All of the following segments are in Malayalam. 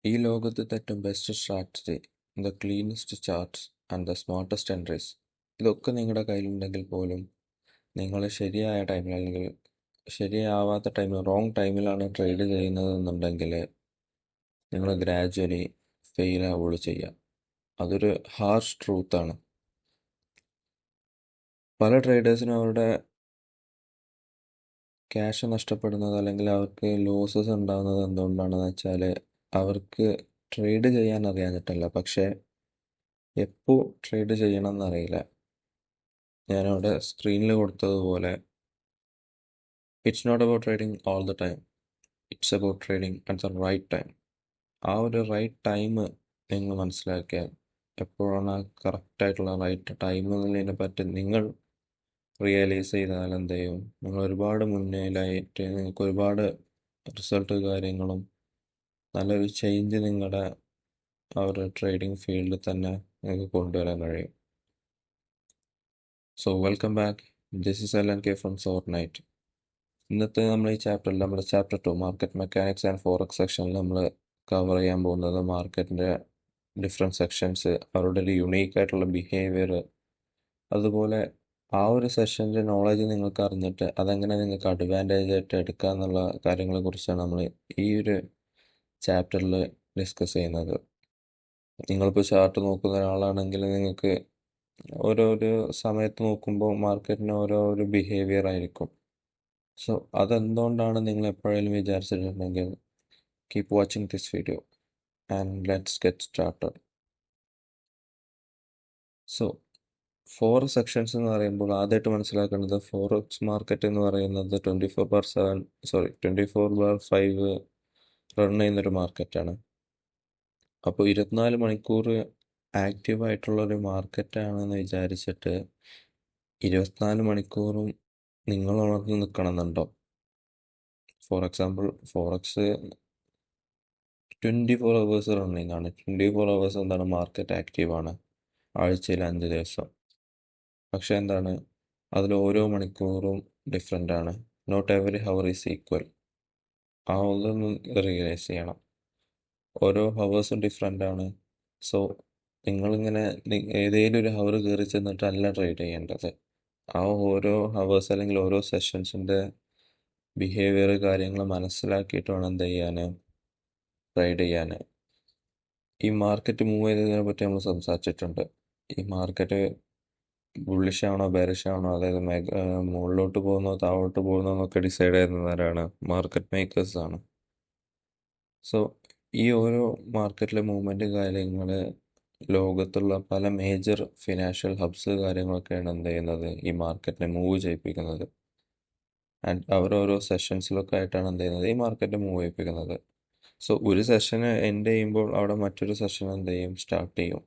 ഈ ലോകത്തെ ഏറ്റവും best strategy, the cleanest charts and the smartest entries, ഇതൊക്കെ നിങ്ങളുടെ കയ്യിലുണ്ടെങ്കിൽ പോലും നിങ്ങൾ ശരിയായ ടൈമിൽ അല്ലെങ്കിൽ ശരിയാവാത്ത ടൈമിൽ റോങ് ടൈമിലാണ് ട്രേഡ് ചെയ്യുന്നതെന്നുണ്ടെങ്കിൽ നിങ്ങൾ ഗ്രാജ്വലി ഫെയിൽ ആവുകയുള്ളൂ ചെയ്യുക. അതൊരു ഹാർഷ് ട്രൂത്താണ്. പല ട്രേഡേഴ്സിനും അവരുടെ ക്യാഷ് നഷ്ടപ്പെടുന്നത് അല്ലെങ്കിൽ അവർക്ക് ലോസസ് ഉണ്ടാകുന്നത് എന്തുകൊണ്ടാണെന്ന് വെച്ചാൽ അവർക്ക് ട്രേഡ് ചെയ്യാൻ അറിയാഞ്ഞിട്ടല്ല, പക്ഷേ എപ്പോൾ ട്രേഡ് ചെയ്യണം എന്നറിയില്ല. ഞാനവിടെ സ്ക്രീനിൽ കൊടുത്തതുപോലെ it's not about trading all the time, it's about trading at the right time. ആ ഒരു റൈറ്റ് ടൈം നിങ്ങൾ മനസ്സിലാക്കിയാൽ എപ്പോഴാണ് ആ കറക്റ്റായിട്ടുള്ള റൈറ്റ് ടൈം എന്നതിനെ പറ്റി നിങ്ങൾ റിയലൈസ് ചെയ്താൽ എന്ത് ചെയ്യും, നിങ്ങൾ ഒരുപാട് മുന്നിലായിട്ട് നിങ്ങൾക്ക് ഒരുപാട് റിസൾട്ട് കാര്യങ്ങളും നല്ലൊരു ചേഞ്ച് നിങ്ങളുടെ ആ ഒരു ട്രേഡിംഗ് ഫീൽഡിൽ തന്നെ നിങ്ങൾക്ക് കൊണ്ടുവരാൻ കഴിയും. So welcome back, this is LNK from sore night. ഇന്നത്തെ നമ്മൾ ഈ ചാപ്റ്ററിൽ നമ്മുടെ chapter 2 market mechanics and forex സെക്ഷനിൽ നമ്മൾ കവർ ചെയ്യാൻ പോകുന്നത് മാർക്കറ്റിൻ്റെ ഡിഫറെൻറ്റ് സെക്ഷൻസ്, അവരുടെ ഒരു യുണീക്ക് ആയിട്ടുള്ള ബിഹേവിയർ, അതുപോലെ ആ ഒരു സെഷൻ്റെ നോളജ് നിങ്ങൾക്ക് അറിഞ്ഞിട്ട് അതെങ്ങനെ നിങ്ങൾക്ക് അഡ്വാൻറ്റേജ് ആയിട്ട് എടുക്കുക എന്നുള്ള കാര്യങ്ങളെ കുറിച്ചാണ് നമ്മൾ ഈ ഒരു ചാപ്റ്ററിൽ ഡിസ്കസ് ചെയ്യുന്നത്. നിങ്ങളിപ്പോൾ ചാർട്ട് നോക്കുന്ന ഒരാളാണെങ്കിൽ നിങ്ങൾക്ക് ഓരോരോ സമയത്ത് നോക്കുമ്പോൾ മാർക്കറ്റിന് ഓരോ ബിഹേവിയർ ആയിരിക്കും. സോ അതെന്തുകൊണ്ടാണ് നിങ്ങൾ എപ്പോഴെങ്കിലും വിചാരിച്ചിട്ടുണ്ടെങ്കിൽ keep watching this video and let's get started. So four sections എന്ന് പറയുമ്പോൾ ആദ്യമായിട്ട് മനസ്സിലാക്കേണ്ടത് ഫോറക്സ് മാർക്കറ്റ് എന്ന് പറയുന്നത് 24/5 റൺ ചെയ്യുന്നൊരു മാർക്കറ്റാണ്. അപ്പോൾ 24 മണിക്കൂർ ആക്റ്റീവായിട്ടുള്ളൊരു മാർക്കറ്റാണെന്ന് വിചാരിച്ചിട്ട് 24 മണിക്കൂറും നിങ്ങൾ ഉണർന്ന് നിൽക്കണമെന്നുണ്ടോ? For example forex 24 hours running ആണ്. 24 അവേഴ്സ് എന്താണ്, മാർക്കറ്റ് ആക്റ്റീവാണ്, ആഴ്ചയിൽ 5 ദിവസം. പക്ഷെ എന്താണ്, അതിൽ ഓരോ മണിക്കൂറും ഡിഫറെൻ്റ് ആണ്. Not every hour is equal. ആ ഒന്നൊന്ന് റിയലൈസ് ചെയ്യണം. ഓരോ ഹവേഴ്സും ഡിഫറെൻ്റ് ആണ്. സോ നിങ്ങളിങ്ങനെ ഏതെങ്കിലും ഒരു ഹവർ കയറി ചെന്നിട്ടല്ല ട്രേഡ് ചെയ്യേണ്ടത്. ആ ഓരോ ഹവേഴ്സ് അല്ലെങ്കിൽ ഓരോ സെഷൻസിൻ്റെ ബിഹേവിയർ കാര്യങ്ങൾ മനസ്സിലാക്കിയിട്ട് വേണം എന്ത് ചെയ്യാൻ, ട്രേഡ് ചെയ്യാൻ. ഈ മാർക്കറ്റ് മൂവ് ചെയ്തതിനെ പറ്റി നമ്മൾ സംസാരിച്ചിട്ടുണ്ട്. ഈ മാർക്കറ്റ് ബുള്ളിഷ് ആണോ ബെയറിഷ് ആണോ, അതായത് മുകളിലോട്ട് പോകുന്നോ താഴോട്ട് പോകുന്നോ എന്നൊക്കെ ഡിസൈഡ് ചെയ്യുന്നവരാണ് മാർക്കറ്റ് മേക്കേഴ്സ് ആണ്. സോ ഈ ഓരോ മാർക്കറ്റിലെ മൂവ്മെൻറ്റ് കാര്യങ്ങൾ ലോകത്തുള്ള പല മേജർ ഫിനാൻഷ്യൽ ഹബ്സ് കാര്യങ്ങളൊക്കെയാണ് എന്ത് ചെയ്യുന്നത്, ഈ മാർക്കറ്റിനെ മൂവ് ചെയ്യിപ്പിക്കുന്നത്. ആൻഡ് അവരോരോ സെഷൻസിലൊക്കെ ആയിട്ടാണ് എന്ത് ചെയ്യുന്നത്, ഈ മാർക്കറ്റ് മൂവ് ചെയ്യിപ്പിക്കുന്നത്. സോ ഒരു സെഷന് എൻഡ് ചെയ്യുമ്പോൾ അവിടെ മറ്റൊരു സെഷൻ എന്ത് ചെയ്യും, സ്റ്റാർട്ട് ചെയ്യും.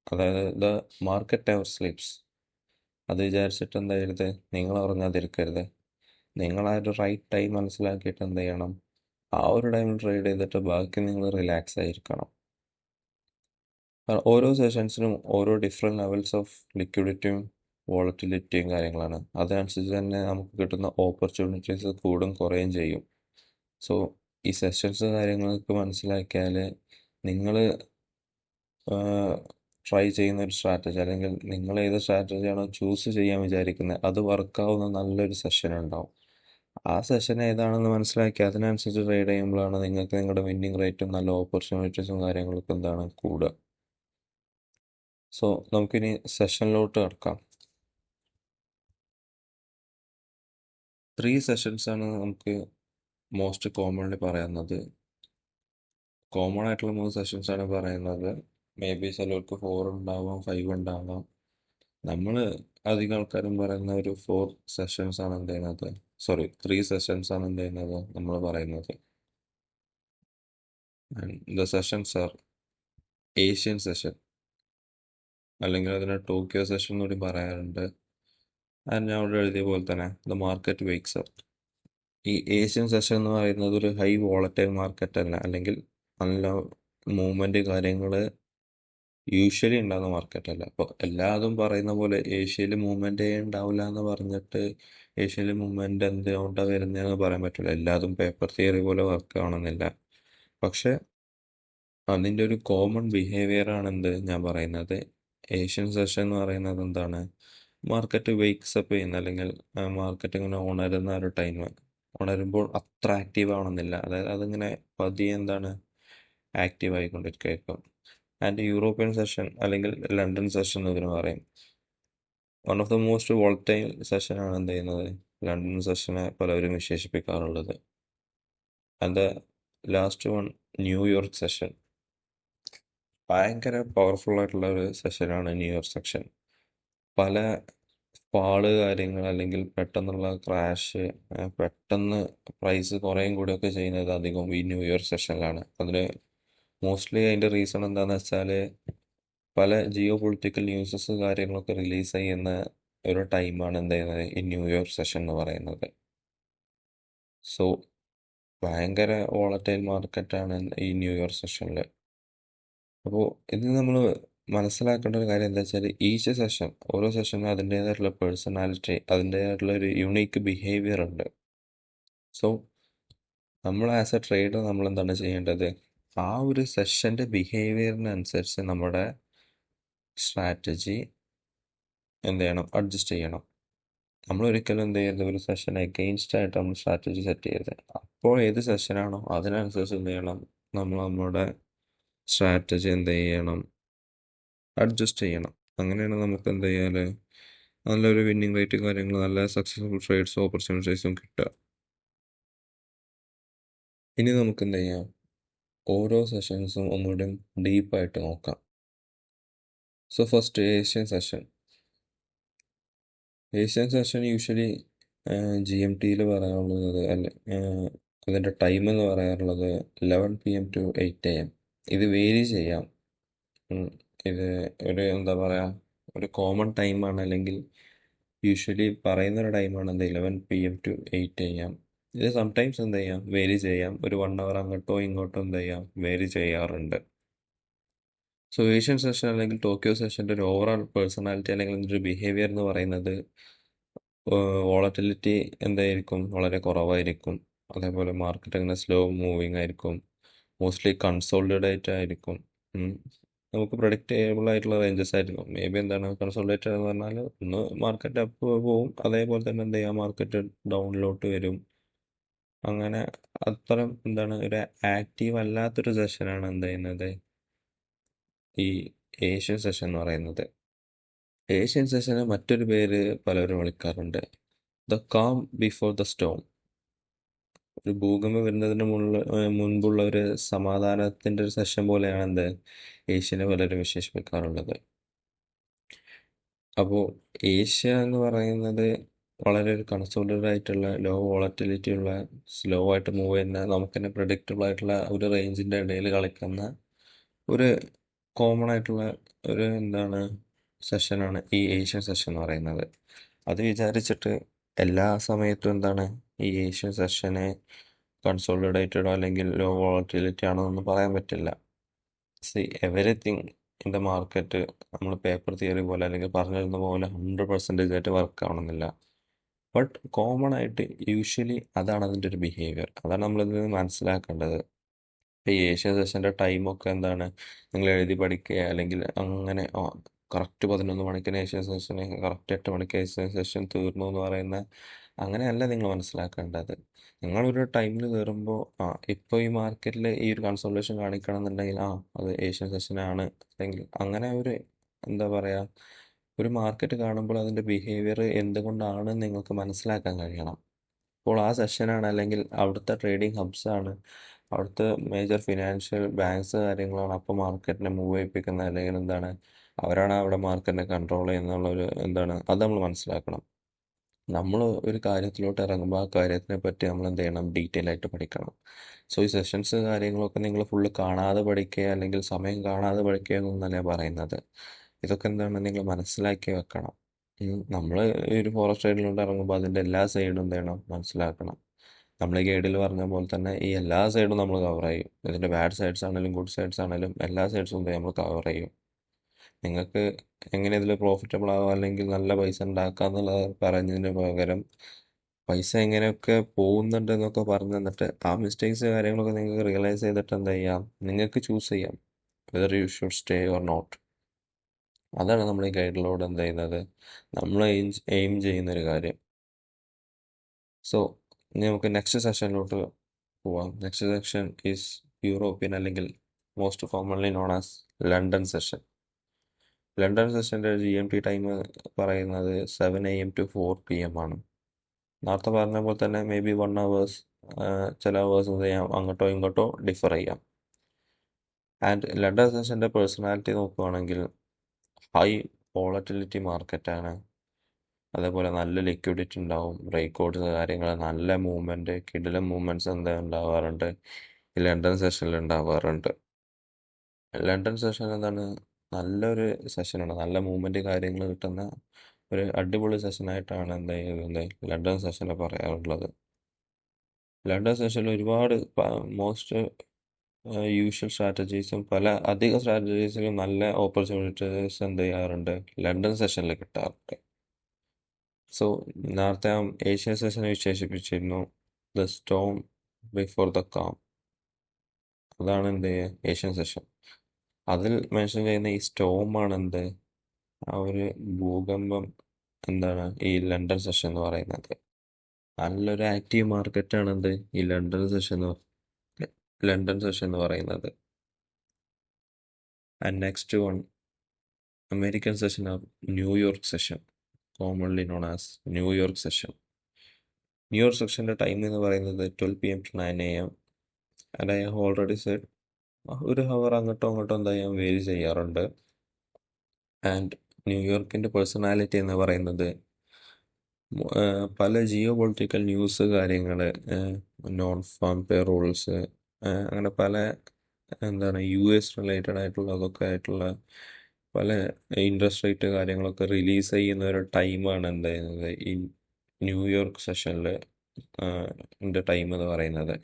അതായത് ദ മാർക്കറ്റ് നെവർ സ്ലീപ്സ്. അത് വിചാരിച്ചിട്ട് എന്ത് ചെയ്യരുത്, നിങ്ങൾ ഉറങ്ങാതിരിക്കരുത്. നിങ്ങൾ ആ ഒരു റൈറ്റ് ടൈം മനസ്സിലാക്കിയിട്ട് എന്ത് ചെയ്യണം, ആ ഒരു ടൈമിൽ ട്രേഡ് ചെയ്തിട്ട് ബാക്കി നിങ്ങൾ റിലാക്സ് ആയിരിക്കണം. ഓരോ സെഷൻസിനും ഓരോ ഡിഫറെൻറ്റ് ലെവൽസ് ഓഫ് ലിക്വിഡിറ്റിയും വോളറ്റിലിറ്റിയും കാര്യങ്ങളാണ്. അതനുസരിച്ച് തന്നെ നമുക്ക് കിട്ടുന്ന ഓപ്പർച്യൂണിറ്റീസ് കൂടും കുറയും ചെയ്യും. സോ ഈ സെഷൻസ് കാര്യങ്ങളൊക്കെ മനസ്സിലാക്കിയാൽ നിങ്ങൾ ട്രൈ ചെയ്യുന്ന ഒരു സ്ട്രാറ്റജി അല്ലെങ്കിൽ നിങ്ങൾ ഏത് സ്ട്രാറ്റജിയാണോ ചൂസ് ചെയ്യാൻ വിചാരിക്കുന്നത് അത് വർക്കാവുന്ന നല്ലൊരു സെഷൻ ഉണ്ടാവും. ആ സെഷൻ ഏതാണെന്ന് മനസ്സിലാക്കി അതിനനുസരിച്ച് ട്രേഡ് ചെയ്യുമ്പോഴാണ് നിങ്ങൾക്ക് നിങ്ങളുടെ വിന്നിങ് റേറ്റും നല്ല ഓപ്പർച്യൂണിറ്റീസും കാര്യങ്ങളൊക്കെ എന്താണ് കൂടുക. സോ നമുക്കിനി സെഷനിലോട്ട് കിടക്കാം. 3 സെഷൻസാണ് നമുക്ക് മോസ്റ്റ് കോമൺലി പറയുന്നത്. കോമൺ ആയിട്ടുള്ള 3 സെഷൻസാണ് പറയുന്നത്. മേ ബി ചിലർക്ക് 4 ഉണ്ടാവാം, 5 ഉണ്ടാവാം. നമ്മൾ അധികം ആൾക്കാരും പറയുന്ന ഒരു 4 സെഷൻസ് ആണ് എന്ത് ചെയ്യുന്നത്, 3 സെഷൻസ് ആണ് എന്ത് ചെയ്യുന്നത് നമ്മൾ പറയുന്നത്. The sessions are Asian session, അല്ലെങ്കിൽ അതിനെ ടോക്കിയോ സെഷൻ കൂടി പറയാറുണ്ട്. ആൻഡ് ഞാൻ അവിടെ എഴുതിയ പോലെ തന്നെ ദ മാർക്കറ്റ് വേക്സ് അപ്പ്. ഈ ഏഷ്യൻ സെഷൻ എന്ന് പറയുന്നത് ഒരു ഹൈ വോളറ്റൈൽ മാർക്കറ്റ് അല്ല, അല്ലെങ്കിൽ നല്ല മൂവ്മെൻറ്റ് കാര്യങ്ങൾ യൂഷ്വലി ഉണ്ടാകുന്ന മാർക്കറ്റല്ല. അപ്പോൾ എല്ലാതും പറയുന്ന പോലെ ഏഷ്യയിൽ മൂവ്മെൻറ്റേ ഉണ്ടാവില്ല എന്ന് പറഞ്ഞിട്ട് ഏഷ്യയിൽ മൂവ്മെൻറ്റ് എന്തുകൊണ്ടാണ് വരുന്നതെന്ന് പറയാൻ പറ്റില്ല. എല്ലാതും പേപ്പർ തിയറി പോലെ വർക്ക് ആവണമെന്നില്ല. പക്ഷേ അതിൻ്റെ ഒരു കോമൺ ബിഹേവിയർ ആണ് എന്ത് ഞാൻ പറയുന്നത്. ഏഷ്യൻ സെഷൻ എന്ന് പറയുന്നത് എന്താണ്, മാർക്കറ്റ് വേക്സപ്പ് ചെയ്യുന്ന അല്ലെങ്കിൽ മാർക്കറ്റ് ഇങ്ങനെ ഉണരുന്ന ഒരു ടൈം. ഉണരുമ്പോൾ അത്ര ആക്റ്റീവ് ആവണമെന്നില്ല, അതായത് അതിങ്ങനെ പതിയെ എന്താണ് ആക്റ്റീവ് ആയിക്കൊണ്ടിരിക്കും. ആൻഡ് യൂറോപ്യൻ സെഷൻ അല്ലെങ്കിൽ ലണ്ടൻ സെഷൻ ഇതിന് പറയും. One of the most volatile സെഷനാണ് എന്ത് ചെയ്യുന്നത്, ലണ്ടൻ സെഷനെ പലവരും വിശേഷിപ്പിക്കാറുള്ളത്. And the last one, New York session. ഭയങ്കര പവർഫുൾ ആയിട്ടുള്ള ഒരു സെഷനാണ് ന്യൂയോർക്ക് സെഷൻ. പല ഫാള് കാര്യങ്ങൾ അല്ലെങ്കിൽ പെട്ടെന്നുള്ള ക്രാഷ്, പെട്ടെന്ന് പ്രൈസ് കുറയും കൂടെയൊക്കെ ചെയ്യുന്നത് അധികം ഈ ന്യൂ ഇയർ സെഷനിലാണ്. അതിന് മോസ്റ്റ്ലി അതിൻ്റെ റീസൺ എന്താണെന്ന് വെച്ചാൽ പല ജിയോ പൊളിറ്റിക്കൽ ന്യൂസസ് കാര്യങ്ങളൊക്കെ റിലീസ് ചെയ്യുന്ന ഒരു ടൈമാണ് എന്ത് ചെയ്യുന്നത് ഈ ന്യൂ ഇയർ സെഷൻ എന്ന് പറയുന്നത്. സോ ഭയങ്കര വോളറ്റൈൽ മാർക്കറ്റാണ് ഈ ന്യൂ ഇയർ സെഷനിൽ. അപ്പോൾ ഇത് നമ്മൾ മനസ്സിലാക്കേണ്ട ഒരു കാര്യം എന്താ വെച്ചാൽ ഈച്ച് സെഷൻ, ഓരോ സെഷനും അതിൻ്റേതായിട്ടുള്ള പേഴ്സണാലിറ്റി, അതിൻ്റേതായിട്ടുള്ള ഒരു യുണീക്ക് ബിഹേവിയർ ഉണ്ട്. സോ നമ്മൾ ആസ് എ ട്രേഡർ നമ്മൾ എന്താണ് ചെയ്യേണ്ടത്, ആ ഒരു സെഷൻ്റെ ബിഹേവിയറിനനുസരിച്ച് നമ്മുടെ സ്ട്രാറ്റജി എന്ത് ചെയ്യണം, അഡ്ജസ്റ്റ് ചെയ്യണം. നമ്മൾ ഒരിക്കലും എന്ത് ചെയ്യരുത്, ഒരു സെഷൻ എഗെയിൻസ്റ്റ് ആയിട്ട് നമ്മൾ സ്ട്രാറ്റജി സെറ്റ് ചെയ്യരുത്. അപ്പോൾ ഏത് സെഷനാണോ അതിനനുസരിച്ച് എന്ത് ചെയ്യണം, നമ്മൾ നമ്മുടെ സ്ട്രാറ്റജി എന്ത് ചെയ്യണം, അഡ്ജസ്റ്റ് ചെയ്യണം. അങ്ങനെയാണ് നമുക്ക് എന്ത് ചെയ്യാൽ നല്ലൊരു വിന്നിങ് റേറ്റ് കാര്യങ്ങൾ, നല്ല സക്സസ്ഫുൾ ട്രേഡ്സും ഓപ്പർച്യൂണിറ്റീസും കിട്ടുക. ഇനി നമുക്ക് എന്ത് ചെയ്യാം, ഓരോ സെഷൻസും ഒന്നുകൂടി ഡീപ്പായിട്ട് നോക്കാം. So first Asian session. Asian session usually GMT പറയാറുള്ളത് അല്ല, അതിൻ്റെ ടൈം എന്ന് പറയാറുള്ളത് 11 PM to 8 AM. ഇത് വേരി ചെയ്യാം. ഇത് ഒരു എന്താ പറയുക, ഒരു കോമൺ ടൈമാണ്, അല്ലെങ്കിൽ യൂഷ്വലി പറയുന്ന ഒരു ടൈമാണ് എന്ത് 11 PM to 8 AM. ഇത് സംടൈംസ് എന്ത് ചെയ്യാം, വേരി ചെയ്യാം. ഒരു 1 hour അങ്ങോട്ടോ ഇങ്ങോട്ടോ എന്ത് ചെയ്യാം, വേരി ചെയ്യാറുണ്ട്. സോ ഏഷ്യൻ സെഷൻ അല്ലെങ്കിൽ ടോക്കിയോ സെഷൻ്റെ ഒരു ഓവറോൾ പേഴ്സണാലിറ്റി അല്ലെങ്കിൽ അതിൻ്റെ ഒരു ബിഹേവിയർ എന്ന് പറയുന്നത് വോളറ്റിലിറ്റി എന്തായിരിക്കും, വളരെ കുറവായിരിക്കും. അതേപോലെ മാർക്കറ്റ് അങ്ങനെ സ്ലോ മൂവിങ് ആയിരിക്കും. മോസ്റ്റ്ലി കൺസോളിഡേറ്റ് ആയിരിക്കും. നമുക്ക് പ്രഡിക്റ്റബിൾ ആയിട്ടുള്ള റേഞ്ചസ് ആയിരിക്കും. മേ ബി എന്താണ് കൺസോളിഡേറ്റഡ് എന്ന് പറഞ്ഞാൽ ഒന്ന് മാർക്കറ്റ് അപ്പ് പോവും, അതേപോലെ തന്നെ എന്ത് ചെയ്യാം, മാർക്കറ്റ് ഡൗണിലോട്ട് വരും. അങ്ങനെ അത്തരം എന്താണ് ഒരു ആക്റ്റീവ് അല്ലാത്തൊരു സെഷനാണ് എന്ത് ചെയ്യുന്നത് ഈ ഏഷ്യൻ സെഷൻ എന്ന് പറയുന്നത്. ഏഷ്യൻ സെഷന് മറ്റൊരു പേര് പലരും വിളിക്കാറുണ്ട്, the calm before the Storm. ഒരു ഭൂകമ്പം വരുന്നതിന് മുൻപുള്ള ഒരു സമാധാനത്തിൻ്റെ ഒരു സെഷൻ പോലെയാണ് എന്ത് ഏഷ്യനെ പലരും വിശേഷിപ്പിക്കാറുള്ളത്. അപ്പോൾ ഏഷ്യ എന്ന് പറയുന്നത് വളരെ ഒരു കൺസോൾട്ടഡ് ആയിട്ടുള്ള ലോ വോളറ്റിലിറ്റി ഉള്ള സ്ലോ ആയിട്ട് മൂവ് ചെയ്യുന്ന നമുക്ക് തന്നെ പ്രഡിക്റ്റബിൾ ആയിട്ടുള്ള ഒരു റേഞ്ചിൻ്റെ ഇടയിൽ കളിക്കുന്ന ഒരു കോമൺ ആയിട്ടുള്ള ഒരു എന്താണ് സെഷനാണ് ഈ ഏഷ്യൻ സെഷൻ എന്ന് പറയുന്നത്. അത് വിചാരിച്ചിട്ട് എല്ലാ സമയത്തും എന്താണ് ഈ ഏഷ്യൻ സെഷനെ കൺസോളിഡേറ്റഡോ അല്ലെങ്കിൽ ലോ വോളറ്റിലിറ്റി ആണോ എന്ന് പറയാൻ പറ്റില്ല. C everything in the market നമ്മൾ പേപ്പർ തിയറി പോലെ അല്ലെങ്കിൽ പറഞ്ഞിരുന്ന പോലെ 100% ആയിട്ട് വർക്ക് ആവണമെന്നില്ല. ബട്ട് കോമൺ ആയിട്ട് യൂഷ്വലി അതാണ് അതിൻ്റെ ഒരു ബിഹേവിയർ. അതാണ് നമ്മളിത് മനസ്സിലാക്കേണ്ടത്. ഇപ്പോൾ ഈ ഏഷ്യൻ സെഷൻ്റെ ടൈമൊക്കെ എന്താണ് നിങ്ങൾ എഴുതി പഠിക്കുക, അല്ലെങ്കിൽ അങ്ങനെ കറക്റ്റ് 11 മണിക്ക് ഏഷ്യൻ സെഷന്, കറക്റ്റ് 8 മണിക്ക് ഏഷ്യൻ സെഷൻ തീർന്നു എന്ന് പറയുന്ന അങ്ങനെയല്ല നിങ്ങൾ മനസ്സിലാക്കേണ്ടത്. നിങ്ങളൊരു ടൈമിൽ കയറുമ്പോൾ ഇപ്പോൾ ഈ മാർക്കറ്റിൽ ഈ ഒരു കൺസോൾട്ടേഷൻ കാണിക്കണമെന്നുണ്ടെങ്കിൽ അത് ഏഷ്യൻ സെഷനാണ്, അല്ലെങ്കിൽ അങ്ങനെ ഒരു എന്താ പറയുക, ഒരു മാർക്കറ്റ് കാണുമ്പോൾ അതിൻ്റെ ബിഹേവിയർ എന്തുകൊണ്ടാണ് നിങ്ങൾക്ക് മനസ്സിലാക്കാൻ കഴിയണം. അപ്പോൾ ആ സെഷനാണ്, അല്ലെങ്കിൽ അവിടുത്തെ ട്രേഡിംഗ് ഹബ്സാണ്, അവിടുത്തെ മേജർ ഫിനാൻഷ്യൽ ബാങ്ക്സ് കാര്യങ്ങളാണ് അപ്പോൾ മാർക്കറ്റിനെ മൂവ് ചെയ്യിപ്പിക്കുന്നത്, അല്ലെങ്കിൽ എന്താണ് അവരാണ് അവിടെ മാർക്കറ്റിനെ കൺട്രോൾ ചെയ്യുന്നുള്ളൊരു എന്താണ് അത് നമ്മൾ മനസ്സിലാക്കണം. നമ്മൾ ഒരു കാര്യത്തിലോട്ട് ഇറങ്ങുമ്പോൾ ആ കാര്യത്തിനെ പറ്റി നമ്മൾ എന്ത് ചെയ്യണം, ഡീറ്റെയിൽ ആയിട്ട് പഠിക്കണം. സോ ഈ സെഷൻസ് കാര്യങ്ങളൊക്കെ നിങ്ങൾ ഫുള്ള് കാണാതെ പഠിക്കുക അല്ലെങ്കിൽ സമയം കാണാതെ പഠിക്കുക എന്നൊന്നല്ല പറയുന്നത്. ഇതൊക്കെ എന്താണ് നിങ്ങൾ മനസ്സിലാക്കി വെക്കണം. നമ്മൾ ഈ ഒരു ഫോറസ്റ്റ് റൈഡിലോട്ട് ഇറങ്ങുമ്പോൾ അതിൻ്റെ എല്ലാ സൈഡും എന്ത് ചെയ്യണം, മനസ്സിലാക്കണം. നമ്മൾ ഈ ഗൈഡിൽ പറഞ്ഞ പോലെ തന്നെ ഈ എല്ലാ സൈഡും നമ്മൾ കവർ ചെയ്യും. ഇതിൻ്റെ ബാഡ് സൈഡ്സ് ആണെങ്കിലും ഗുഡ് സൈഡ്സ് ആണെങ്കിലും എല്ലാ സൈഡ്സും എന്ത് ചെയ്യും, നമ്മൾ കവർ ചെയ്യും. നിങ്ങൾക്ക് എങ്ങനെ ഇതിൽ പ്രോഫിറ്റബിൾ ആവാം അല്ലെങ്കിൽ നല്ല പൈസ ഉണ്ടാക്കുക എന്നുള്ളത് പറഞ്ഞതിന് പകരം പൈസ എങ്ങനെയൊക്കെ പോകുന്നുണ്ടെന്നൊക്കെ പറഞ്ഞു തന്നിട്ട് ആ മിസ്റ്റേക്സ് കാര്യങ്ങളൊക്കെ നിങ്ങൾക്ക് റിയലൈസ് ചെയ്തിട്ട് എന്താ ചെയ്യാം, നിങ്ങൾക്ക് ചൂസ് ചെയ്യാം whether you should stay or not. അതാണ് നമ്മൾ ഈ ഗൈഡിലൂടെ എന്ത് ചെയ്യുന്നത്, നമ്മൾ എയിം ചെയ്യുന്നൊരു കാര്യം. സോ ഇനി നമുക്ക് നെക്സ്റ്റ് സെഷനിലോട്ട് പോവാം. നെക്സ്റ്റ് സെഷൻ ഈസ് യൂറോപ്യൻ അല്ലെങ്കിൽ most commonly known as London session. London സെഷൻ്റെ GMT ടൈം പറയുന്നത് 7 AM to 4 PM ആണ്. നേരത്തെ പറഞ്ഞ പോലെ തന്നെ മേ ബി 1 hours, ചില അവേഴ്സ് എന്ത് ചെയ്യാം അങ്ങോട്ടോ ഇങ്ങോട്ടോ ഡിഫർ ചെയ്യാം. ആൻഡ് ലണ്ടൻ സെഷൻ്റെ പേഴ്സണാലിറ്റി നോക്കുകയാണെങ്കിൽ ഹൈ വോളറ്റിലിറ്റി മാർക്കറ്റാണ്. അതേപോലെ നല്ല ലിക്വിഡിറ്റി ഉണ്ടാവും, ബ്രേക്ക്ഔട്ട്സ് കാര്യങ്ങൾ, നല്ല മൂവ്മെൻറ്റ്, കിടിലൻ മൂവ്മെൻറ്റ്സ് എന്താ ഉണ്ടാവാറുണ്ട് ഈ ലണ്ടൻ സെഷനിൽ ഉണ്ടാവാറുണ്ട്. ലണ്ടൻ സെഷൻ എന്താണ്, നല്ലൊരു സെഷനാണ്, നല്ല മൂവ്മെൻറ്റ് കാര്യങ്ങൾ കിട്ടുന്ന ഒരു അടിപൊളി സെഷനായിട്ടാണ് എന്ത് ചെയ്യുന്നത് ലണ്ടൻ സെഷനെ പറയാറുള്ളത്. ലണ്ടൻ സെഷനിൽ ഒരുപാട് മോസ്റ്റ് യൂഷ്വൽ സ്ട്രാറ്റജീസും അധിക സ്ട്രാറ്റജീസിലും നല്ല ഓപ്പർച്യൂണിറ്റീസ് എന്ത് ചെയ്യാറുണ്ട് ലണ്ടൻ സെഷനിൽ കിട്ടാറുണ്ട്. സോ നേരത്തെ ഏഷ്യൻ സെഷനെ വിശേഷിപ്പിച്ചിരുന്നു the storm before the calm. അതാണ് എന്ത് ഏഷ്യൻ സെഷൻ. അതിൽ മെൻഷൻ ചെയ്യുന്ന ഈ സ്റ്റോമാണ് എന്ത്, ആ ഒരു ഭൂകമ്പം എന്താണ് ഈ ലണ്ടൻ സെഷൻ എന്ന് പറയുന്നത്. നല്ലൊരു ആക്റ്റീവ് മാർക്കറ്റാണ് എന്ത് ഈ ലണ്ടൻ സെഷൻ എന്ന് പറയുന്നത്. And next one American session of New York session, commonly known as New York session. New York സെഷൻ്റെ ടൈം എന്ന് പറയുന്നത് 12 PM to 9 AM. And I have already said ഒരു ഹവർ അങ്ങോട്ടോ ഇങ്ങോട്ടോ എന്താ ചെയ്യാൻ വേരി ചെയ്യാറുണ്ട്. ആൻഡ് ന്യൂയോർക്കിൻ്റെ പേഴ്സണാലിറ്റി എന്ന് പറയുന്നത് പല ജിയോ പൊളിറ്റിക്കൽ ന്യൂസ് കാര്യങ്ങൾ, നോൺ ഫാം പേ റൂൾസ്, അങ്ങനെ പല എന്താണ് US റിലേറ്റഡ് ആയിട്ടുള്ളതൊക്കെ ആയിട്ടുള്ള പല ഇൻട്രസ്റ്റ് റേറ്റ് കാര്യങ്ങളൊക്കെ റിലീസ് ചെയ്യുന്ന ഒരു ടൈമാണ് എന്ത് ചെയ്യുന്നത് ഈ ന്യൂയോർക്ക് സെഷനിൽ ടൈം എന്ന് പറയുന്നത്.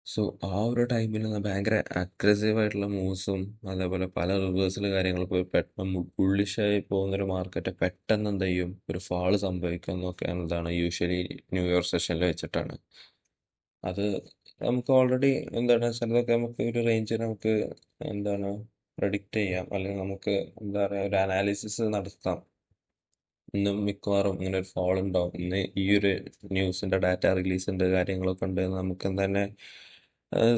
സോ ആ ഒരു ടൈമിൽ ഭയങ്കര അഗ്രസീവ് ആയിട്ടുള്ള മൂവ്സും അതേപോലെ പല റിവേഴ്സൽ കാര്യങ്ങൾ പോയി പെട്ടെന്ന് ബുള്ളിഷായി പോകുന്നൊരു മാർക്കറ്റ് പെട്ടെന്ന് എന്ത് ചെയ്യും ഒരു ഫാള് സംഭവിക്കുന്നതൊക്കെ എന്താണ് യൂഷ്വലി ന്യൂയോർക്ക് സെഷനിൽ വെച്ചിട്ടാണ്. അത് നമുക്ക് ഓൾറെഡി എന്താണ് ചിലതൊക്കെ നമുക്ക് ഒരു റേഞ്ച് നമുക്ക് എന്താണ് പ്രഡിക്റ്റ് ചെയ്യാം, അല്ലെങ്കിൽ നമുക്ക് എന്താ പറയുക ഒരു അനാലിസിസ് നടത്താം. ഇന്ന് മിക്കവാറും ഇങ്ങനെ ഒരു ഫോൾ ഉണ്ടാവും, ഇന്ന് ഈ ഒരു ന്യൂസിൻ്റെ ഡാറ്റ റിലീസിൻ്റെ കാര്യങ്ങളൊക്കെ ഉണ്ട്, നമുക്ക് തന്നെ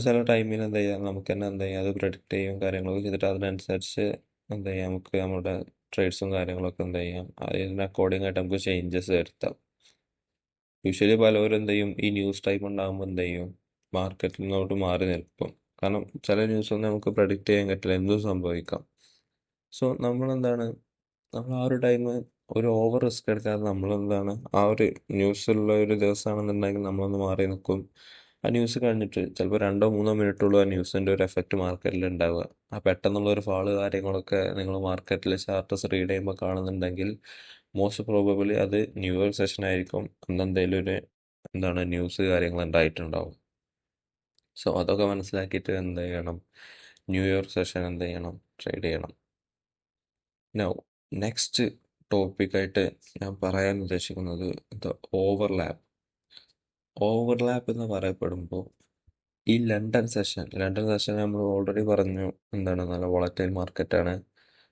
ചില ടൈമിൽ എന്താ ചെയ്യാം നമുക്ക് തന്നെ എന്താ ചെയ്യാം അത് പ്രഡിക്റ്റ് ചെയ്യും കാര്യങ്ങളൊക്കെ ചെയ്തിട്ട് അതിനനുസരിച്ച് എന്താ ചെയ്യാം നമുക്ക് നമ്മുടെ ട്രേഡ്സും കാര്യങ്ങളൊക്കെ എന്താ ചെയ്യാം അതിന് അക്കോർഡിംഗ് ആയിട്ട് നമുക്ക് ചേഞ്ചസ് വരുത്താം. യൂഷ്വലി പലവരും എന്ത് ചെയ്യും ഈ ന്യൂസ് ടൈം ഉണ്ടാകുമ്പോൾ എന്ത് ചെയ്യും മാർക്കറ്റിൽ നിന്നോട്ട് മാറി നിൽക്കും. കാരണം ചില ന്യൂസൊന്നും നമുക്ക് പ്രഡിക്റ്റ് ചെയ്യാൻ പറ്റില്ല, എന്തും സംഭവിക്കാം. സോ നമ്മളെന്താണ് നമ്മൾ ആ ഒരു ടൈം ഒരു ഓവർ റിസ്ക് എടുക്കാതെ നമ്മളെന്താണ് ആ ഒരു ന്യൂസുള്ള ഒരു ദിവസമാണെന്നുണ്ടെങ്കിൽ നമ്മളൊന്ന് മാറി നിൽക്കും. ആ ന്യൂസ് കഴിഞ്ഞിട്ട് ചിലപ്പോൾ 2 or 3 മിനിറ്റുള്ളൂ ആ ന്യൂസിൻ്റെ ഒരു എഫക്റ്റ് മാർക്കറ്റിൽ ഉണ്ടാവുക. ആ പെട്ടെന്നുള്ള ഒരു ഫാള് കാര്യങ്ങളൊക്കെ നിങ്ങൾ മാർക്കറ്റിൽ ചാർട്ടസ് റീഡ് ചെയ്യുമ്പോൾ കാണുന്നുണ്ടെങ്കിൽ മോസ്റ്റ് പ്രോബബിളി അത് ന്യൂ ഇയർ സെഷൻ ആയിരിക്കും, അന്ന് എന്തെങ്കിലും ഒരു എന്താണ് ന്യൂസ് കാര്യങ്ങൾ ഉണ്ടായിട്ടുണ്ടാവും. സോ അതൊക്കെ മനസ്സിലാക്കിയിട്ട് എന്ത് ചെയ്യണം ന്യൂ ഇയർ സെഷൻ എന്ത് ചെയ്യണം ട്രേഡ് ചെയ്യണം. നൗ നെക്സ്റ്റ് ടോപ്പിക്കായിട്ട് ഞാൻ പറയാൻ ഉദ്ദേശിക്കുന്നത് ഓവർലാപ്പ്. ഓവർലാപ്പ് എന്ന് പറയപ്പെടുമ്പോൾ ഈ ലണ്ടൻ സെഷൻ നമ്മൾ ഓൾറെഡി പറഞ്ഞു എന്താണ് നല്ല വോളറ്റൈൽ മാർക്കറ്റാണ്.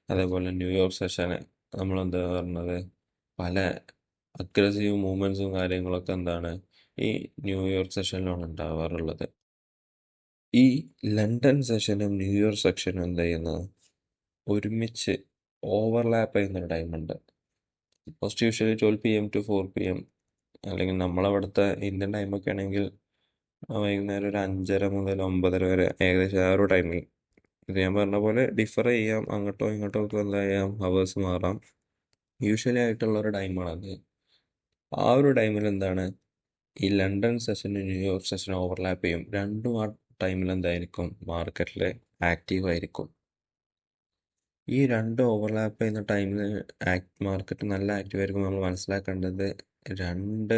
അതേപോലെ ന്യൂയോർക്ക് സെഷന് നമ്മളെന്താ പറഞ്ഞത് പല അഗ്രസീവ് മൂവ്മെൻറ്റ്സും കാര്യങ്ങളൊക്കെ എന്താണ് ഈ ന്യൂയോർക്ക് സെഷനിലാണ് ഉണ്ടാവാറുള്ളത്. ഈ ലണ്ടൻ സെഷനും ന്യൂയോർക്ക് സെഷനും എന്ത് ചെയ്യുന്നത് ഒരുമിച്ച് ഓവർലാപ്പ് ചെയ്യുന്നൊരു ടൈമുണ്ട്. First usually 12 PM to 4 PM, അല്ലെങ്കിൽ നമ്മളവിടുത്തെ ഇന്ത്യൻ ടൈമൊക്കെ ആണെങ്കിൽ വൈകുന്നേരം ഒരു 5:30 മുതൽ 9:30 വരെ, ഏകദേശം ആ ഒരു ടൈമിൽ. ഇത് ഞാൻ പറഞ്ഞ പോലെ ഡിഫർ ചെയ്യാം, അങ്ങോട്ടോ ഇങ്ങോട്ടോ ഒക്കെ എന്താ ചെയ്യാം ഹവേഴ്സ് മാറാം. യൂഷ്വലി ആയിട്ടുള്ള ഒരു ടൈമാണത്. ആ ഒരു ടൈമിൽ എന്താണ് ഈ ലണ്ടൻ സെഷനും ന്യൂയോർക്ക് സെഷനും ഓവർലാപ്പ് ചെയ്യും. രണ്ടും ആ ടൈമിൽ എന്തായിരിക്കും മാർക്കറ്റിൽ ആക്റ്റീവ് ആയിരിക്കും. ഈ രണ്ട് ഓവർലാപ്പ് ചെയ്യുന്ന ടൈമിൽ മാർക്കറ്റ് നല്ല ആക്റ്റീവ് ആയിരിക്കും. നമ്മൾ മനസ്സിലാക്കേണ്ടത് രണ്ട്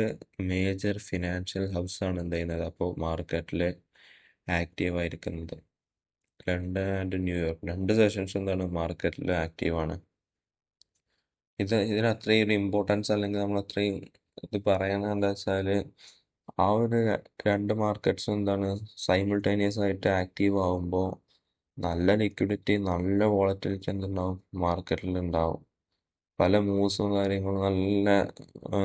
മേജർ ഫിനാൻഷ്യൽ ഹൗസാണ് എന്ത് ചെയ്യുന്നത് അപ്പോൾ മാർക്കറ്റിൽ ആക്റ്റീവ് ആയിരിക്കുന്നത്. ലണ്ടൻ ആൻഡ് ന്യൂയോർക്ക് രണ്ട് സെഷൻസ് എന്താണ് മാർക്കറ്റിൽ ആക്റ്റീവാണ്. ഇതിന് അത്രയും ഒരു ഇമ്പോർട്ടൻസ് അല്ലെങ്കിൽ നമ്മൾ അത്രയും ഇത് പറയുന്നത് എന്താ വെച്ചാൽ ആ ഒരു രണ്ട് മാർക്കറ്റ്സും എന്താണ് സൈമിൾട്ടേനിയസ് ആയിട്ട് ആക്റ്റീവ് ആവുമ്പോൾ നല്ല ലിക്വിഡിറ്റി നല്ല വോളറ്റിലിറ്റി എന്തുണ്ടാവും മാർക്കറ്റിൽ ഉണ്ടാവും. പല മൂവ്സും കാര്യങ്ങളും നല്ല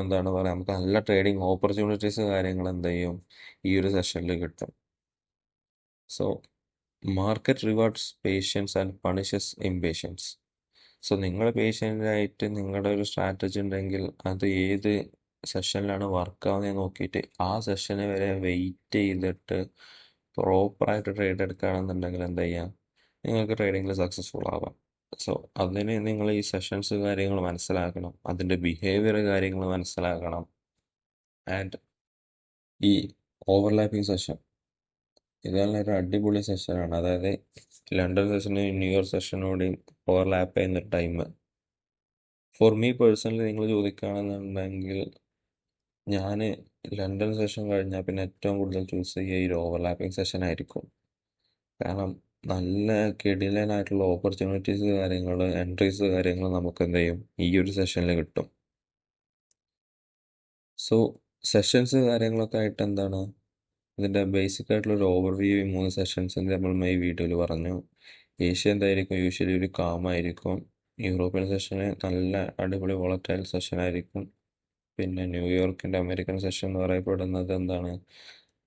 എന്താണ് പറയുക നമുക്ക് നല്ല ട്രേഡിങ് ഓപ്പർച്യൂണിറ്റീസ് കാര്യങ്ങൾ എന്ത് ചെയ്യും ഈ ഒരു സെഷനിൽ കിട്ടും. So market rewards patience and punishes impatience. So നിങ്ങൾ പേഷ്യൻ്റായിട്ട് നിങ്ങളുടെ ഒരു സ്ട്രാറ്റജി ഉണ്ടെങ്കിൽ അത് ഏത് സെഷനിലാണ് വർക്കാവുന്നത് നോക്കിയിട്ട് ആ സെഷന് വരെ വെയിറ്റ് ചെയ്തിട്ട് പ്രോപ്പറായിട്ട് ട്രേഡ് എടുക്കുകയാണെന്നുണ്ടെങ്കിൽ എന്താ ചെയ്യുക നിങ്ങൾക്ക് ട്രേഡിങ്ങിൽ സക്സസ്ഫുൾ ആവാം. സോ അതിന് നിങ്ങൾ ഈ സെഷൻസ് കാര്യങ്ങൾ മനസ്സിലാക്കണം, അതിൻ്റെ ബിഹേവിയർ കാര്യങ്ങൾ മനസ്സിലാക്കണം. ആൻഡ് ഈ ഓവർലാപ്പിംഗ് സെഷൻ ഇതെല്ലാം ഒരു അടിപൊളി സെഷനാണ്. അതായത് ലണ്ടൻ സെഷന് ന്യൂയോർക്ക് സെഷനോടെയും ഓവർലാപ്പ് ചെയ്യുന്ന ടൈം ഫോർ മീ പേഴ്സണലി നിങ്ങൾ ചോദിക്കുകയാണെന്നുണ്ടെങ്കിൽ ഞാൻ ലണ്ടൻ സെഷൻ കഴിഞ്ഞാൽ പിന്നെ ഏറ്റവും കൂടുതൽ ചൂസ് ചെയ്യുക ഈ ഒരു ഓവർലാപ്പിംഗ് സെഷൻ ആയിരിക്കും. കാരണം നല്ല കിടിലനായിട്ടുള്ള ഓപ്പർച്യൂണിറ്റീസ് കാര്യങ്ങൾ എൻട്രീസ് കാര്യങ്ങൾ നമുക്ക് എന്ത് ചെയ്യും ഈ ഒരു സെഷനിൽ കിട്ടും. സോ സെഷൻസ് കാര്യങ്ങളൊക്കെ ആയിട്ട് എന്താണ് ഇതിൻ്റെ ബേസിക് ആയിട്ടുള്ള ഒരു ഓവർവ്യൂ ഈ 3 സെഷൻസിൻ്റെ നമ്മൾ ഈ വീഡിയോയിൽ പറഞ്ഞു. ഏഷ്യ എന്തായിരിക്കും യൂഷ്വലി ഒരു കാമായിരിക്കും. യൂറോപ്യൻ സെഷന് നല്ല അടിപൊളി വോളറ്റൈൽ സെഷൻ ആയിരിക്കും. പിന്നെ ന്യൂയോർക്കിൻ്റെ അമേരിക്കൻ സെഷൻ എന്ന് പറയപ്പെടുന്നത് എന്താണ്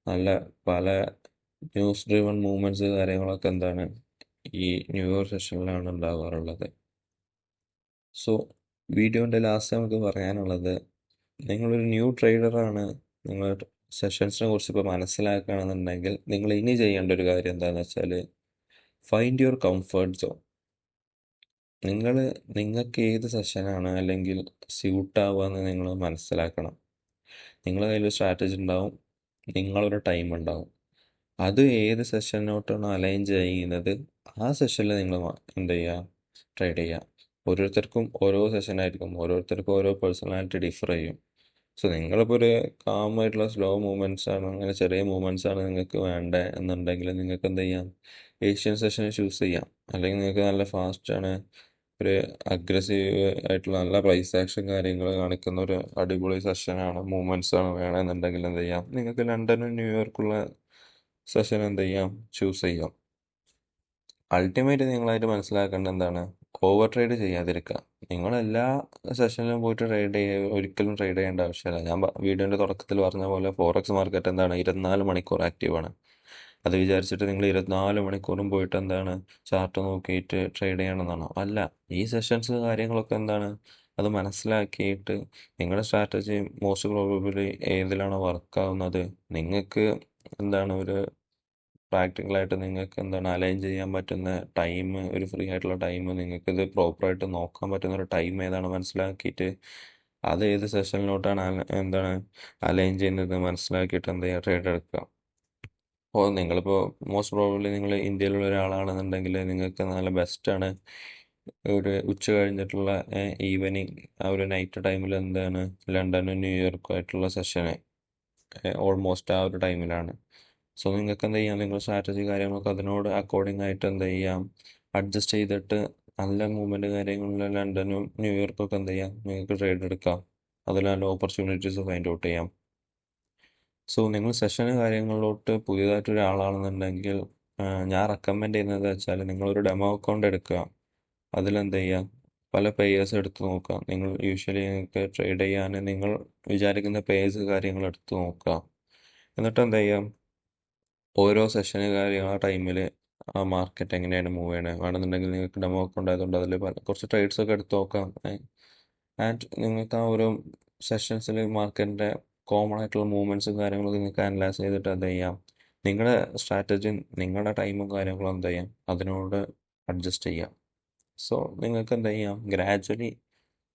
നല്ല പല ന്യൂസ് ഡ്രിവൺ മൂവ്മെൻറ്റ്സ് കാര്യങ്ങളൊക്കെ എന്താണ് ഈ ന്യൂയോർക്ക് സെഷനിലാണ് ഉണ്ടാകാറുള്ളത്. സോ വീഡിയോൻ്റെ ലാസ്റ്റ് നമുക്ക് പറയാനുള്ളത് നിങ്ങളൊരു ന്യൂ ട്രേഡറാണ്, നിങ്ങൾ സെഷൻസിനെ കുറിച്ച് ഇപ്പോൾ മനസ്സിലാക്കുകയാണെന്നുണ്ടെങ്കിൽ നിങ്ങൾ ഇനി ചെയ്യേണ്ട ഒരു കാര്യം എന്താണെന്ന് വെച്ചാൽ ഫൈൻഡ് യുവർ കംഫർട്ട് സോൺ. നിങ്ങൾക്ക് ഏത് സെഷനാണ് അല്ലെങ്കിൽ സ്യൂട്ടാവുക എന്ന് നിങ്ങൾ മനസ്സിലാക്കണം. നിങ്ങളുടെ കയ്യിൽ സ്ട്രാറ്റജി ഉണ്ടാവും, നിങ്ങളൊരു ടൈം ഉണ്ടാവും. അത് ഏത് സെഷനോട്ടാണ് അലൈൻ ചെയ്യുന്നത് ആ സെഷനിൽ നിങ്ങൾ എന്ത് ചെയ്യുക ട്രേഡ് ചെയ്യുക. ഓരോരുത്തർക്കും ഓരോ സെഷനായിരിക്കും, ഓരോരുത്തർക്കും ഓരോ പേഴ്സണാലിറ്റി ഡിഫർ ചെയ്യും. സോ നിങ്ങളിപ്പോൾ ഒരു കാമായിട്ടുള്ള സ്ലോ മൂവ്മെൻറ്റ്സ് ആണ്, അങ്ങനെ ചെറിയ മൂവ്മെൻറ്റ്സ് ആണ് നിങ്ങൾക്ക് വേണ്ടത് എന്നുണ്ടെങ്കിൽ നിങ്ങൾക്ക് എന്ത് ചെയ്യാം ഏഷ്യൻ സെഷൻ ചൂസ് ചെയ്യാം. അല്ലെങ്കിൽ നിങ്ങൾക്ക് നല്ല ഫാസ്റ്റ് ആണ്, ഒരു അഗ്രസീവ് ആയിട്ടുള്ള നല്ല പ്രൈസ് ആക്ഷൻ കാര്യങ്ങൾ കാണിക്കുന്ന ഒരു അടിപൊളി സെഷനാണ് മൂവ്മെൻറ്റ്സ് ആണ് വേണമെന്നുണ്ടെങ്കിൽ എന്ത് ചെയ്യാം നിങ്ങൾക്ക് ലണ്ടനും ന്യൂയോർക്കുള്ള സെഷൻ എന്ത് ചെയ്യാം ചൂസ് ചെയ്യാം. അൾട്ടിമേറ്റ് നിങ്ങളായിട്ട് മനസ്സിലാക്കേണ്ടത് എന്താണ് ഓവർ ട്രേഡ് ചെയ്യാതിരിക്കുക. നിങ്ങൾ എല്ലാ സെഷനിലും പോയിട്ട് ട്രേഡ് ചെയ്യുക ഒരിക്കലും ട്രേഡ് ചെയ്യേണ്ട ആവശ്യമില്ല. ഞാൻ വീഡിയോൻ്റെ തുടക്കത്തിൽ പറഞ്ഞ പോലെ ഫോറക്സ് മാർക്കറ്റ് എന്താണ് 24 മണിക്കൂർ ആക്റ്റീവാണ്. അത് വിചാരിച്ചിട്ട് നിങ്ങൾ 24 മണിക്കൂറും പോയിട്ട് എന്താണ് ചാർട്ട് നോക്കിയിട്ട് ട്രേഡ് ചെയ്യണമെന്നാണോ? അല്ല. ഈ സെഷൻസ് കാര്യങ്ങളൊക്കെ എന്താണ് അത് മനസ്സിലാക്കിയിട്ട് നിങ്ങളുടെ സ്ട്രാറ്റജി മോസ്റ്റ് പ്രോബബിളി ഏതിലാണോ വർക്കാവുന്നത് നിങ്ങൾക്ക് എന്താണ് ഒരു പ്രാക്ടിക്കലായിട്ട് നിങ്ങൾക്ക് എന്താണ് അലൈൻ ചെയ്യാൻ പറ്റുന്ന ടൈം, ഒരു ഫ്രീ ആയിട്ടുള്ള ടൈം, നിങ്ങൾക്കിത് പ്രോപ്പറായിട്ട് നോക്കാൻ പറ്റുന്ന ഒരു ടൈം ഏതാണ് മനസ്സിലാക്കിയിട്ട് അത് ഏത് സെഷനിലോട്ടാണ് എന്താണ് അലൈൻ ചെയ്യുന്നത് മനസ്സിലാക്കിയിട്ട് എന്ത് ചെയ്യുക ട്രേഡ് എടുക്കുക. അപ്പോൾ നിങ്ങളിപ്പോൾ മോസ്റ്റ് പ്രോബബ്ലി നിങ്ങൾ ഇന്ത്യയിലുള്ള ഒരാളാണെന്നുണ്ടെങ്കിൽ നിങ്ങൾക്ക് നല്ല ബെസ്റ്റാണ് ഒരു ഉച്ച കഴിഞ്ഞിട്ടുള്ള ഈവനിങ് ആ ഒരു നൈറ്റ് ടൈമിൽ എന്താണ് ലണ്ടനും ന്യൂയോർക്കും ആയിട്ടുള്ള സെഷന് ഓൾമോസ്റ്റ് ആ ഒരു ടൈമിലാണ്. സോ നിങ്ങൾക്ക് എന്ത് ചെയ്യാം നിങ്ങളുടെ സ്ട്രാറ്റജി കാര്യങ്ങളൊക്കെ അതിനോട് അക്കോർഡിംഗ് ആയിട്ട് എന്ത് ചെയ്യാം അഡ്ജസ്റ്റ് ചെയ്തിട്ട് നല്ല മൂവ്മെൻറ്റ് കാര്യങ്ങളിൽ ലണ്ടനും ന്യൂയോർക്കും ഒക്കെ എന്ത് ചെയ്യാം നിങ്ങൾക്ക് ട്രേഡ് എടുക്കാം. അതിൽ നല്ല ഓപ്പർച്യൂണിറ്റീസ് ഫൈൻഡ് ഔട്ട് ചെയ്യാം. സോ നിങ്ങൾ സെഷന് കാര്യങ്ങളിലോട്ട് പുതിയതായിട്ട് ഒരാളാണെന്നുണ്ടെങ്കിൽ ഞാൻ റെക്കമെൻഡ് ചെയ്യുന്നത് വെച്ചാൽ നിങ്ങളൊരു ഡെമോ അക്കൗണ്ട് എടുക്കുക. അതിലെന്ത് ചെയ്യുക പല പേയേഴ്സ് എടുത്ത് നോക്കുക. നിങ്ങൾ യൂഷ്വലി നിങ്ങൾക്ക് ട്രേഡ് ചെയ്യാൻ നിങ്ങൾ വിചാരിക്കുന്ന പേയേഴ്സ് കാര്യങ്ങൾ എടുത്ത് നോക്കുക. എന്നിട്ട് എന്ത് ചെയ്യാം ഓരോ സെഷന് കാര്യങ്ങൾ ആ ടൈമിൽ ആ മാർക്കറ്റ് എങ്ങനെയാണ് മൂവ് ചെയ്യണത് വേണമെന്നുണ്ടെങ്കിൽ നിങ്ങൾക്ക് ഡെമോ അക്കൗണ്ട് ആയതുകൊണ്ട് അതിൽ കുറച്ച് ട്രേഡ്സ് ഒക്കെ എടുത്ത് നോക്കാം. ആൻഡ് നിങ്ങൾക്ക് ആ ഓരോ സെഷൻസിൽ മാർക്കറ്റിൻ്റെ കോമൺ ആയിട്ടുള്ള മൂവ്മെൻറ്റ്സും കാര്യങ്ങളൊക്കെ നിങ്ങൾക്ക് അനലൈസ് ചെയ്തിട്ട് എന്ത് ചെയ്യാം നിങ്ങളുടെ സ്ട്രാറ്റജി നിങ്ങളുടെ ടൈമും കാര്യങ്ങളും എന്ത് ചെയ്യാം അതിനോട് അഡ്ജസ്റ്റ് ചെയ്യാം. സോ നിങ്ങൾക്ക് എന്ത് ചെയ്യാം ഗ്രാജ്വലി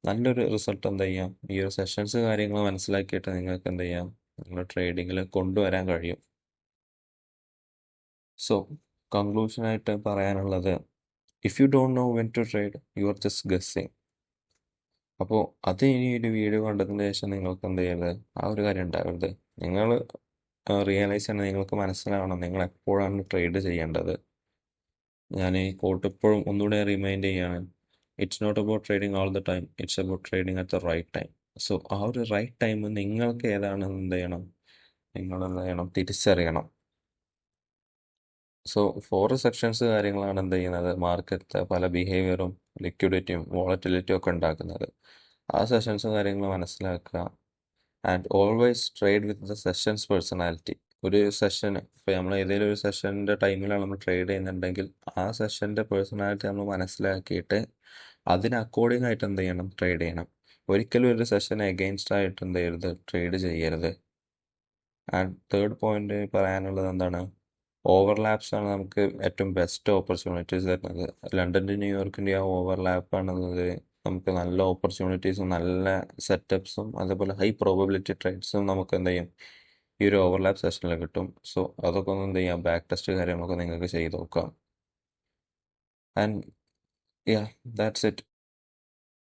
നല്ലൊരു റിസൾട്ട് എന്ത് ചെയ്യാം ഈ ഒരു സെഷൻസ് കാര്യങ്ങൾ മനസ്സിലാക്കിയിട്ട് നിങ്ങൾക്ക് എന്ത് ചെയ്യാം നിങ്ങളുടെ ട്രേഡിങ്ങിൽ കൊണ്ടുവരാൻ കഴിയും. സോ കൺക്ലൂഷനായിട്ട് പറയാനുള്ളത് if you don't know when to trade you are just guessing. അപ്പോൾ അത് ഇനി ഒരു വീഡിയോ കണ്ടതിന് ശേഷം നിങ്ങൾക്ക് എന്ത് ചെയ്യരുത് ആ ഒരു കാര്യം ഉണ്ടാവരുത്. നിങ്ങൾ റിയലൈസ് ചെയ്യണം, നിങ്ങൾക്ക് മനസ്സിലാവണം നിങ്ങൾ എപ്പോഴാണ് ട്രേഡ് ചെയ്യേണ്ടത്. ഞാൻ ഈ കോട്ട് ഇപ്പോഴും ഒന്നുകൂടെ റിമൈൻഡ് ചെയ്യാണ്. It's not about trading all the time, it's about trading at the right time. So ആ ഒരു റൈറ്റ് ടൈം നിങ്ങൾക്ക് ഏതാണെന്ന് എന്ത് ചെയ്യണം, നിങ്ങൾ എന്ത് ചെയ്യണം, തിരിച്ചറിയണം. സോ 4 സെക്ഷൻസ് കാര്യങ്ങളാണ് എന്ത് ചെയ്യുന്നത്, മാർക്കറ്റ് പല ബിഹേവിയറും ലിക്വിഡിറ്റിയും വോളറ്റിലിറ്റിയും ഒക്കെ ഉണ്ടാക്കുന്നത്. ആ സെഷൻസും കാര്യങ്ങളും മനസ്സിലാക്കുക. And always trade with the sessions personality. ഒരു സെഷന് ഇപ്പോൾ നമ്മൾ ഏതെങ്കിലും ഒരു സെഷൻ്റെ ടൈമിലാണ് നമ്മൾ ട്രേഡ് ചെയ്യുന്നുണ്ടെങ്കിൽ ആ സെഷൻ്റെ പേഴ്സണാലിറ്റി നമ്മൾ മനസ്സിലാക്കിയിട്ട് അതിന് അക്കോർഡിംഗ് ആയിട്ട് എന്ത് ചെയ്യണം, ട്രേഡ് ചെയ്യണം. ഒരിക്കലും ഒരു സെഷന് എഗെയിൻസ്റ്റ് ആയിട്ട് എന്ത് ചെയ്യരുത്, ട്രേഡ് ചെയ്യരുത്. ആൻഡ് തേർഡ് പോയിന്റ് പറയാനുള്ളത് എന്താണ്, ഓവർലാപ്സ് ആണ് നമുക്ക് ഏറ്റവും ബെസ്റ്റ് ഓപ്പർച്യൂണിറ്റീസ് തരുന്നത്. ലണ്ടൻ ടു ന്യൂയോർക്കിൻ്റെ ആ ഓവർലാപ്പാണ് നമുക്ക് നല്ല ഓപ്പർച്യൂണിറ്റീസും നല്ല സെറ്റപ്സും അതേപോലെ ഹൈ പ്രോബബിലിറ്റി ട്രേഡ്സും നമുക്ക് എന്ത് ചെയ്യും, ഈ ഒരു ഓവർലാപ്പ് സെഷനിൽ കിട്ടും. സോ അതൊക്കെ ഒന്ന് എന്ത് ചെയ്യാം, ബാക്ക് ടെസ്റ്റ് കാര്യങ്ങളൊക്കെ നിങ്ങൾക്ക് ചെയ്ത് നോക്കാം. And yeah, that's it.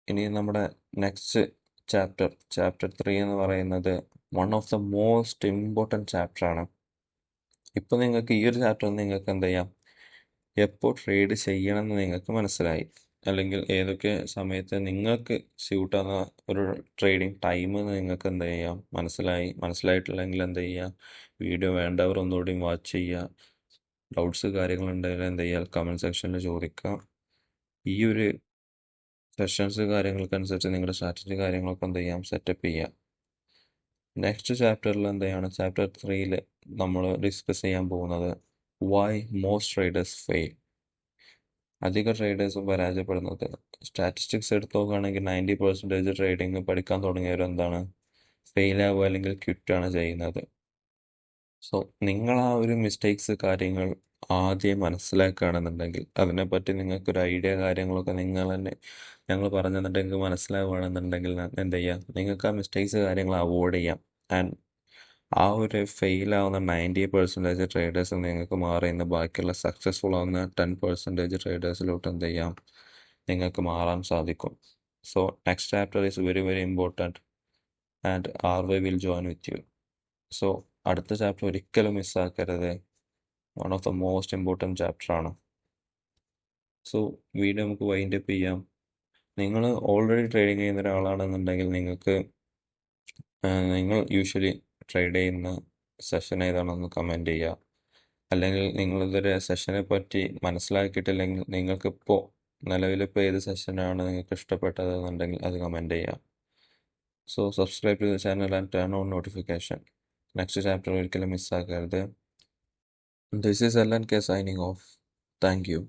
ഇനി നമ്മുടെ നെക്സ്റ്റ് ചാപ്റ്റർ 3 എന്ന് പറയുന്നത് one of the most important ചാപ്റ്ററാണ്. ഇപ്പോൾ നിങ്ങൾക്ക് ഈ ഒരു ചാപ്റ്റർ നിങ്ങൾക്ക് എന്ത് ചെയ്യാം, എപ്പോൾ ട്രേഡ് ചെയ്യണമെന്ന് നിങ്ങൾക്ക് മനസ്സിലായി, അല്ലെങ്കിൽ ഏതൊക്കെ സമയത്ത് നിങ്ങൾക്ക് സ്യൂട്ടാകുന്ന ഒരു ട്രേഡിംഗ് ടൈം നിങ്ങൾക്ക് എന്ത് ചെയ്യാം, മനസ്സിലായിട്ടില്ലെങ്കിൽ എന്ത് ചെയ്യുക, വീഡിയോ വേണ്ടവർ ഒന്നുകൂടി വാച്ച് ചെയ്യുക. ഡൗട്ട്സ് കാര്യങ്ങളുണ്ടെങ്കിൽ എന്ത് ചെയ്യുക, കമൻറ്റ് സെക്ഷനിൽ ചോദിക്കുക. ഈ ഒരു സെഷൻസ് കാര്യങ്ങൾക്കനുസരിച്ച് നിങ്ങളുടെ സ്ട്രാറ്റജി കാര്യങ്ങളൊക്കെ എന്ത് ചെയ്യാം, സെറ്റപ്പ് ചെയ്യാം. നെക്സ്റ്റ് ചാപ്റ്ററിൽ എന്താണ്, ചാപ്റ്റർ 3 നമ്മൾ ഡിസ്കസ് ചെയ്യാൻ പോകുന്നത് വൈ മോസ്റ്റ് ട്രേഡേഴ്സ് ഫെയിൽ. അധിക ട്രേഡേഴ്സും പരാജയപ്പെടുന്നത്. സ്റ്റാറ്റിസ്റ്റിക്സ് എടുത്ത് നോക്കുകയാണെങ്കിൽ 90% ട്രേഡിങ് പഠിക്കാൻ തുടങ്ങിയവർ എന്താണ്, ഫെയിൽ ആവുക അല്ലെങ്കിൽ ക്വിറ്റാണ് ചെയ്യുന്നത്. സോ നിങ്ങൾ ആ ഒരു മിസ്റ്റേക്സ് കാര്യങ്ങൾ ആദ്യം മനസ്സിലാക്കുകയാണെന്നുണ്ടെങ്കിൽ, അതിനെപ്പറ്റി നിങ്ങൾക്കൊരു ഐഡിയ കാര്യങ്ങളൊക്കെ നിങ്ങൾ തന്നെ ഞങ്ങൾ പറഞ്ഞു തന്നിട്ട് മനസ്സിലാവുകയാണെന്നുണ്ടെങ്കിൽ എന്ത് ചെയ്യാം, നിങ്ങൾക്ക് ആ മിസ്റ്റേക്സ് കാര്യങ്ങൾ അവോയ്ഡ് ചെയ്യാം. ആൻഡ് ആ ഒരു ഫെയിൽ ആവുന്ന 90% ട്രേഡേഴ്സ് നിങ്ങൾക്ക് മാറി ഇന്ന് ബാക്കിയുള്ള സക്സസ്ഫുൾ ആവുന്ന 10% ട്രേഡേഴ്സിലോട്ട് എന്ത് ചെയ്യാം, നിങ്ങൾക്ക് മാറാൻ സാധിക്കും. So next chapter is very very important and RY will join with you. So അടുത്ത ചാപ്റ്റർ ഒരിക്കലും മിസ്സാക്കരുത്. One of the most important ചാപ്റ്ററാണ്. സോ വീഡിയോ നമുക്ക് വൈൻഡ് അപ്പ് ചെയ്യാം. നിങ്ങൾ ഓൾറെഡി ട്രേഡിങ് ചെയ്യുന്ന ഒരാളാണെന്നുണ്ടെങ്കിൽ നിങ്ങൾ യൂഷ്വലി ട്രേഡ് ചെയ്യുന്ന സെഷൻ ഏതാണെന്ന് കമൻറ്റ് ചെയ്യുക. അല്ലെങ്കിൽ നിങ്ങളിതൊരു സെഷനെ പറ്റി മനസ്സിലാക്കിയിട്ടില്ലെങ്കിൽ നിങ്ങൾക്കിപ്പോൾ നിലവിലിപ്പോൾ ഏത് സെഷനാണ് നിങ്ങൾക്ക് ഇഷ്ടപ്പെട്ടതെന്നുണ്ടെങ്കിൽ അത് കമൻറ്റ് ചെയ്യുക. So subscribe to the channel and turn on notification. Next chapter ഒരിക്കലും മിസ്സാക്കരുത്. This is LNK signing off. Thank U.